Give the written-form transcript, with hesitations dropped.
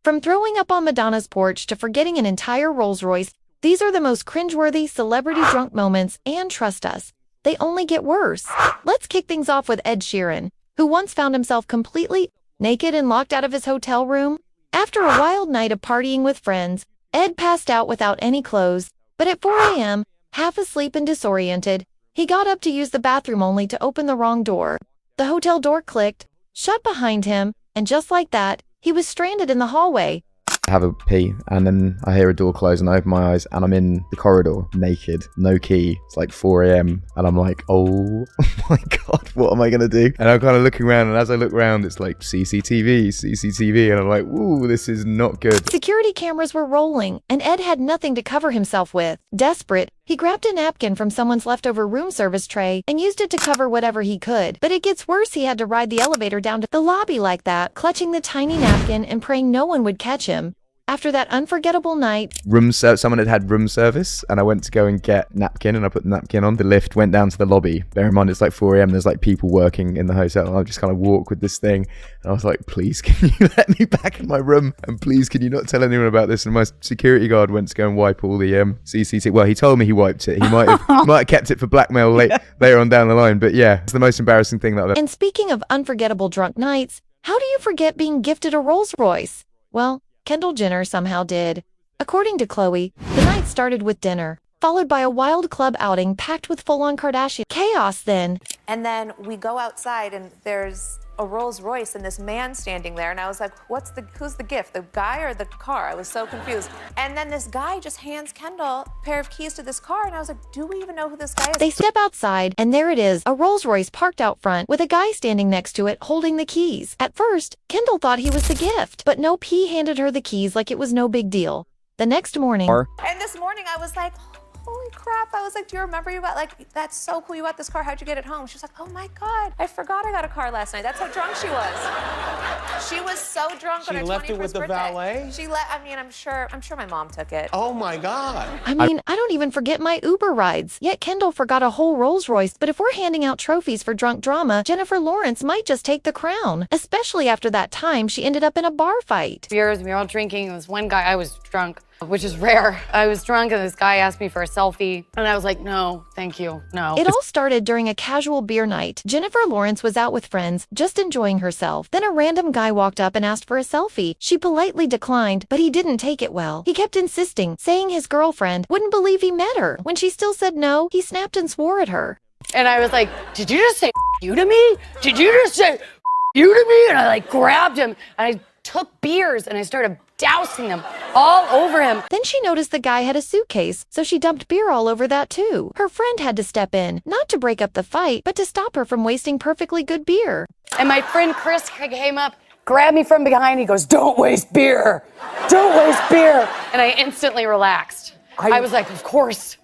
From throwing up on Madonna's porch to forgetting an entire Rolls-Royce, these are the most cringeworthy celebrity drunk moments, and trust us, they only get worse. Let's kick things off with Ed Sheeran, who once found himself completely naked and locked out of his hotel room. After a wild night of partying with friends, Ed passed out without any clothes, but at 4 a.m., half asleep and disoriented, he got up to use the bathroom only to open the wrong door. The hotel door clicked, shut behind him, and just like that, he was stranded in the hallway. I have a pee, and then I hear a door close, and I open my eyes, and I'm in the corridor, naked, no key. It's like 4 a.m, and I'm like, oh my God, what am I gonna do? And I'm kind of looking around, and as I look around, it's like CCTV, and I'm like, ooh, this is not good. Security cameras were rolling, and Ed had nothing to cover himself with. Desperate, he grabbed a napkin from someone's leftover room service tray and used it to cover whatever he could. But it gets worse. He had to ride the elevator down to the lobby like that, clutching the tiny napkin and praying no one would catch him. After that unforgettable night, Someone had room service, and I went to go and get napkin, and I put the napkin on. The lift went down to the lobby. Bear in mind, it's like 4 a.m. There's like people working in the hotel, and I just kind of walk with this thing, and I was like, please, can you let me back in my room? And please, can you not tell anyone about this? And my security guard went to go and wipe all the CCTV. Well, he told me he wiped it. He might have kept it for blackmail later on down the line. But yeah, it's the most embarrassing thing that I've ever. And speaking of unforgettable drunk nights, how do you forget being gifted a Rolls-Royce? Well, Kendall Jenner somehow did. According to Chloe, the night started with dinner, followed by a wild club outing packed with full-on Kardashian chaos then. And then we go outside and there's a Rolls Royce and this man standing there. And I was like, who's the gift, the guy or the car? I was so confused. And then this guy just hands Kendall a pair of keys to this car. And I was like, do we even know who this guy is? They step outside and there it is, a Rolls Royce parked out front with a guy standing next to it holding the keys. At first, Kendall thought he was the gift, but nope, he handed her the keys like it was no big deal. The next morning, and this morning I was like, holy crap. I was like, do you remember you got, like, that's so cool you got this car. How'd you get it home? She was like, oh my God, I forgot I got a car last night. That's how drunk she was. She was so drunk on her 21st birthday. She left it with the valet? I'm sure my mom took it. Oh my God. I don't even forget my Uber rides. Yet Kendall forgot a whole Rolls Royce. But if we're handing out trophies for drunk drama, Jennifer Lawrence might just take the crown. Especially after that time she ended up in a bar fight. Beers, we were all drinking. There was one guy, I was drunk, which is rare. I was drunk and this guy asked me for a selfie. And I was like, no, thank you, no. It all started during a casual beer night. Jennifer Lawrence was out with friends, just enjoying herself. Then a random guy walked up and asked for a selfie. She politely declined, but he didn't take it well. He kept insisting, saying his girlfriend wouldn't believe he met her. When she still said no, he snapped and swore at her. And I was like, did you just say you to me? Did you just say you to me? And I like grabbed him and I took beers and I started dousing them all over him. Then she noticed the guy had a suitcase, so she dumped beer all over that too. Her friend had to step in, not to break up the fight, but to stop her from wasting perfectly good beer. And my friend Chris came up, grabbed me from behind, he goes, don't waste beer, don't waste beer. And I instantly relaxed. I was like, of course,